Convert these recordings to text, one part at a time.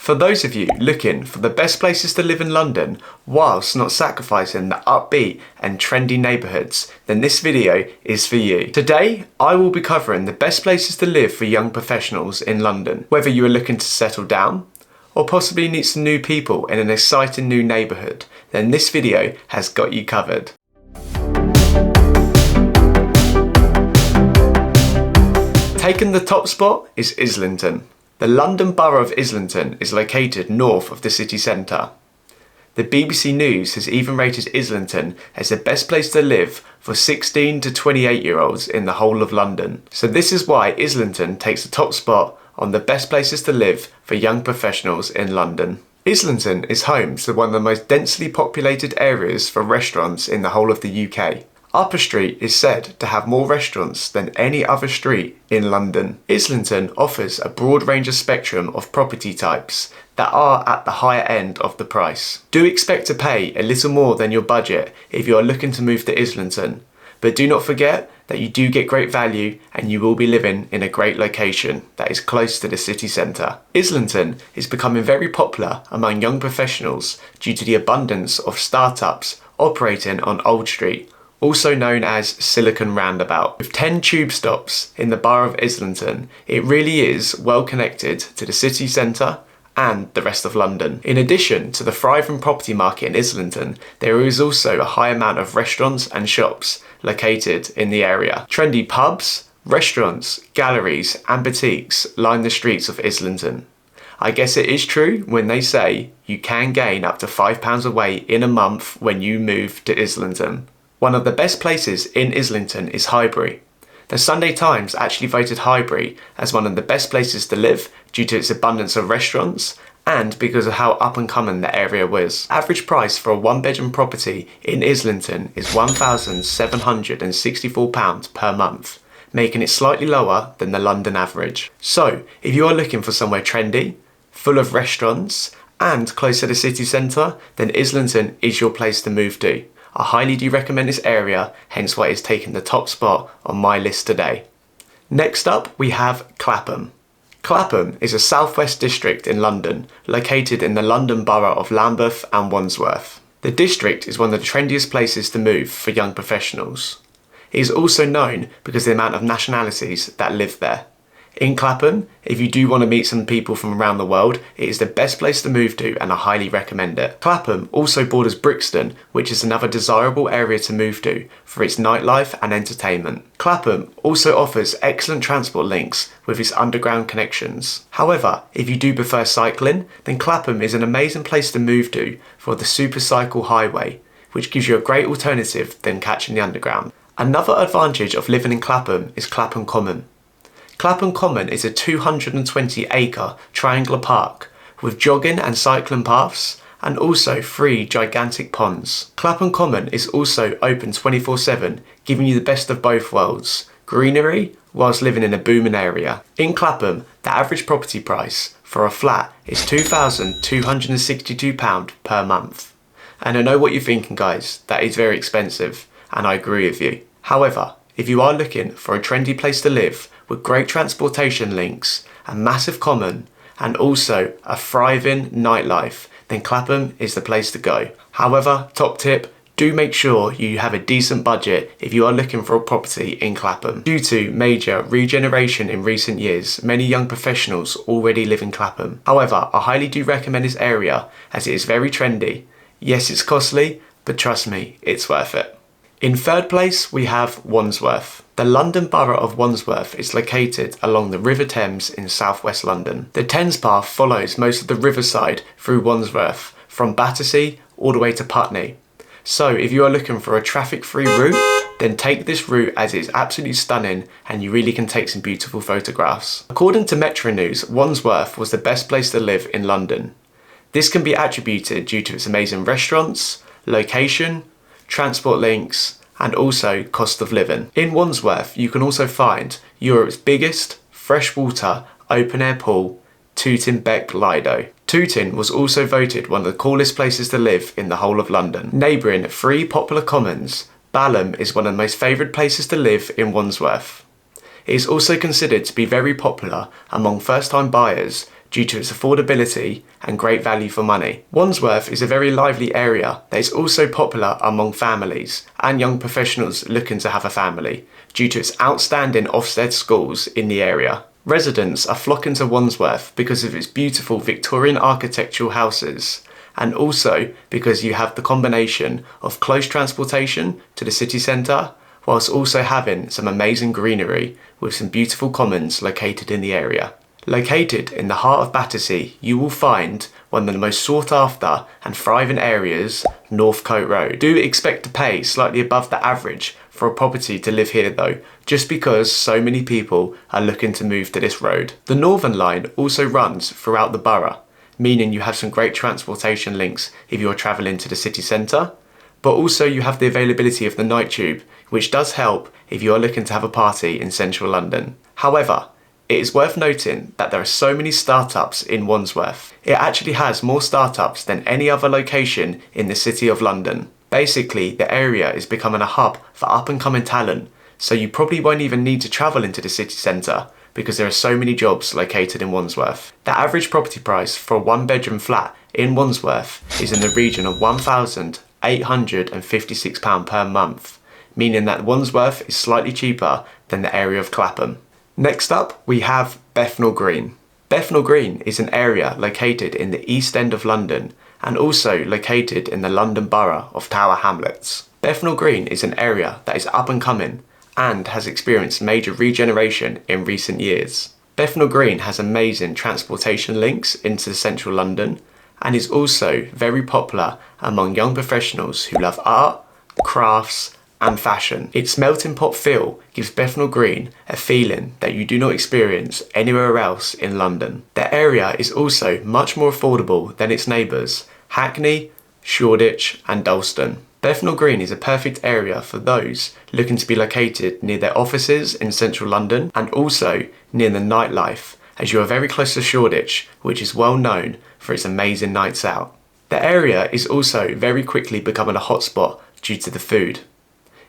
For those of you looking for the best places to live in London whilst not sacrificing the upbeat and trendy neighbourhoods, then this video is for you. Today, I will be covering the best places to live for young professionals in London. Whether you are looking to settle down or possibly meet some new people in an exciting new neighbourhood, then this video has got you covered. Taking the top spot is Islington. The London Borough of Islington is located north of the city centre. The BBC News has even rated Islington as the best place to live for 16 to 28-year-olds in the whole of London. So this is why Islington takes the top spot on the best places to live for young professionals in London. Islington is home to one of the most densely populated areas for restaurants in the whole of the UK. Upper Street is said to have more restaurants than any other street in London. Islington offers a broad range of spectrum of property types that are at the higher end of the price. Do expect to pay a little more than your budget if you are looking to move to Islington, but do not forget that you do get great value and you will be living in a great location that is close to the city centre. Islington is becoming very popular among young professionals due to the abundance of startups operating on Old Street, also known as Silicon Roundabout. With 10 tube stops in the borough of Islington, it really is well connected to the city centre and the rest of London. In addition to the thriving property market in Islington, there is also a high amount of restaurants and shops located in the area. Trendy pubs, restaurants, galleries and boutiques line the streets of Islington. I guess it is true when they say you can gain up to £5 a weight in a month when you move to Islington. One of the best places in Islington is Highbury. The Sunday Times actually voted Highbury as one of the best places to live due to its abundance of restaurants and because of how up and coming the area was. Average price for a one-bedroom property in Islington is £1,764 per month, making it slightly lower than the London average. So, if you are looking for somewhere trendy, full of restaurants and close to the city centre, then Islington is your place to move to. I highly do recommend this area, hence why it's taken the top spot on my list today. Next up, we have Clapham. Clapham is a southwest district in London, located in the London borough of Lambeth and Wandsworth. The district is one of the trendiest places to move for young professionals. It is also known because of the amount of nationalities that live there. In Clapham, if you do want to meet some people from around the world, it is the best place to move to and I highly recommend it. Clapham also borders Brixton, which is another desirable area to move to for its nightlife and entertainment. Clapham also offers excellent transport links with its underground connections. However, if you do prefer cycling, then Clapham is an amazing place to move to for the Supercycle Highway, which gives you a great alternative than catching the underground. Another advantage of living in Clapham is Clapham Common. Clapham Common is a 220-acre triangular park with jogging and cycling paths and also 3 gigantic ponds. Clapham Common is also open 24/7, giving you the best of both worlds, greenery whilst living in a booming area. In Clapham, the average property price for a flat is £2,262 per month. And I know what you're thinking, guys, that is very expensive, and I agree with you. However, if you are looking for a trendy place to live with great transportation links, a massive common, and also a thriving nightlife, then Clapham is the place to go. However, top tip, do make sure you have a decent budget if you are looking for a property in Clapham. Due to major regeneration in recent years, many young professionals already live in Clapham. However, I highly do recommend this area as it is very trendy. Yes, it's costly, but trust me, it's worth it. In third place, we have Wandsworth. The London Borough of Wandsworth is located along the River Thames in southwest London. The Thames path follows most of the riverside through Wandsworth, from Battersea all the way to Putney. So if you are looking for a traffic-free route, then take this route as it is absolutely stunning and you really can take some beautiful photographs. According to Metro News, Wandsworth was the best place to live in London. This can be attributed due to its amazing restaurants, location, transport links, and also cost of living. In Wandsworth, you can also find Europe's biggest freshwater open-air pool, Tooting Bec Lido. Tooting was also voted one of the coolest places to live in the whole of London. Neighbouring 3 popular commons, Balham is one of the most favoured places to live in Wandsworth. It is also considered to be very popular among first-time buyers due to its affordability and great value for money. Wandsworth is a very lively area that is also popular among families and young professionals looking to have a family due to its outstanding Ofsted schools in the area. Residents are flocking to Wandsworth because of its beautiful Victorian architectural houses, and also because you have the combination of close transportation to the city centre, whilst also having some amazing greenery with some beautiful commons located in the area. Located in the heart of Battersea, you will find one of the most sought after and thriving areas, Northcote Road. Do expect to pay slightly above the average for a property to live here though, just because so many people are looking to move to this road. The Northern Line also runs throughout the borough, meaning you have some great transportation links if you're travelling to the city centre, but also you have the availability of the night tube, which does help if you are looking to have a party in central London. However, it is worth noting that there are so many startups in Wandsworth. It actually has more startups than any other location in the City of London. Basically, the area is becoming a hub for up and coming talent, so you probably won't even need to travel into the city centre because there are so many jobs located in Wandsworth. The average property price for a one-bedroom flat in Wandsworth is in the region of £1,856 per month, meaning that Wandsworth is slightly cheaper than the area of Clapham. Next up, we have Bethnal Green. Bethnal Green is an area located in the East End of London and also located in the London Borough of Tower Hamlets. Bethnal Green is an area that is up and coming and has experienced major regeneration in recent years. Bethnal Green has amazing transportation links into central London and is also very popular among young professionals who love art, crafts and fashion. Its melting pot feel gives Bethnal Green a feeling that you do not experience anywhere else in London. The area is also much more affordable than its neighbours, Hackney, Shoreditch and Dalston. Bethnal Green is a perfect area for those looking to be located near their offices in central London and also near the nightlife, as you are very close to Shoreditch, which is well known for its amazing nights out. The area is also very quickly becoming a hotspot due to the food.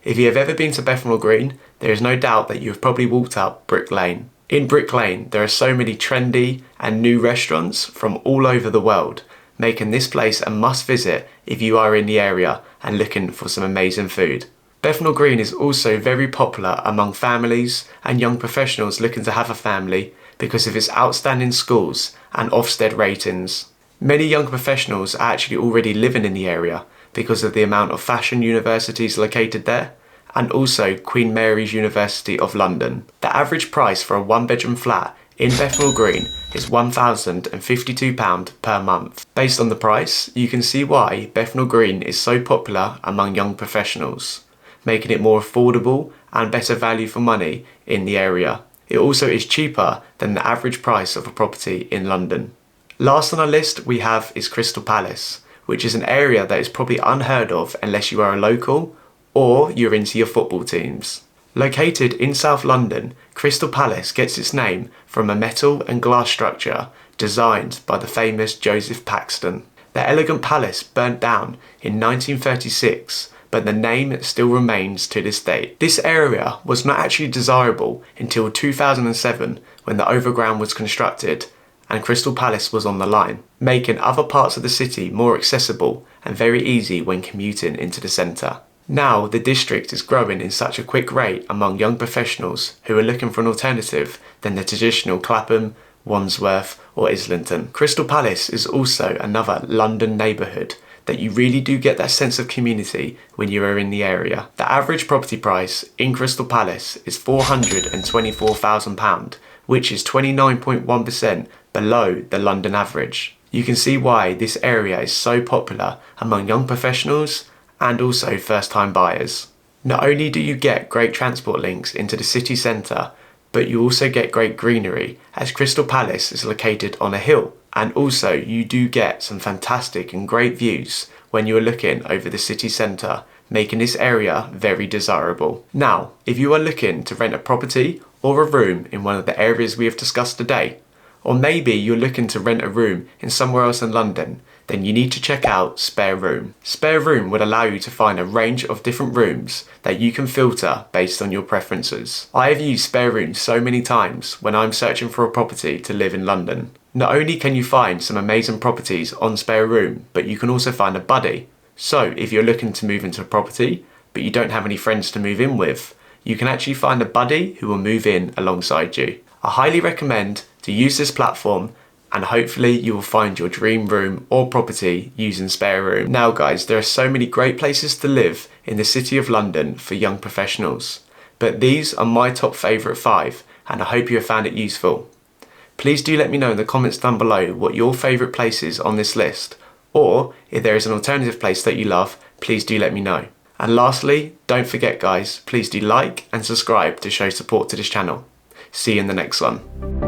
If you have ever been to Bethnal Green, there is no doubt that you have probably walked up Brick Lane. In Brick Lane, there are so many trendy and new restaurants from all over the world, making this place a must visit if you are in the area and looking for some amazing food. Bethnal Green is also very popular among families and young professionals looking to have a family because of its outstanding schools and Ofsted ratings. Many young professionals are actually already living in the area because of the amount of fashion universities located there, and also Queen Mary's University of London. The average price for a one-bedroom flat in Bethnal Green is £1,052 per month. Based on the price, you can see why Bethnal Green is so popular among young professionals, making it more affordable and better value for money in the area. It also is cheaper than the average price of a property in London. Last on our list we have is Crystal Palace, which is an area that is probably unheard of unless you are a local or you're into your football teams. Located in South London, Crystal Palace gets its name from a metal and glass structure designed by the famous Joseph Paxton. The elegant palace burnt down in 1936, but the name still remains to this day. This area was not actually desirable until 2007 when the overground was constructed and Crystal Palace was on the line, making other parts of the city more accessible and very easy when commuting into the centre. Now the district is growing in such a quick rate among young professionals who are looking for an alternative than the traditional Clapham, Wandsworth or Islington. Crystal Palace is also another London neighbourhood that you really do get that sense of community when you are in the area. The average property price in Crystal Palace is £424,000, which is 29.1% below the London average. You can see why this area is so popular among young professionals and also first-time buyers. Not only do you get great transport links into the city centre, but you also get great greenery as Crystal Palace is located on a hill, and also you do get some fantastic and great views when you are looking over the city centre, making this area very desirable. Now, if you are looking to rent a property or a room in one of the areas we have discussed today, or maybe you're looking to rent a room in somewhere else in London, then you need to check out Spare Room. Spare Room would allow you to find a range of different rooms that you can filter based on your preferences. I have used Spare Room so many times when I'm searching for a property to live in London. Not only can you find some amazing properties on Spare Room, but you can also find a buddy. So if you're looking to move into a property, but you don't have any friends to move in with, you can actually find a buddy who will move in alongside you. I highly recommend to use this platform, and hopefully you will find your dream room or property using Spare Room. Now guys, there are so many great places to live in the City of London for young professionals, but these are my top favourite 5, and I hope you have found it useful. Please do let me know in the comments down below what your favourite place is on this list, or if there is an alternative place that you love, please do let me know. And lastly, don't forget guys, please do like and subscribe to show support to this channel. See you in the next one.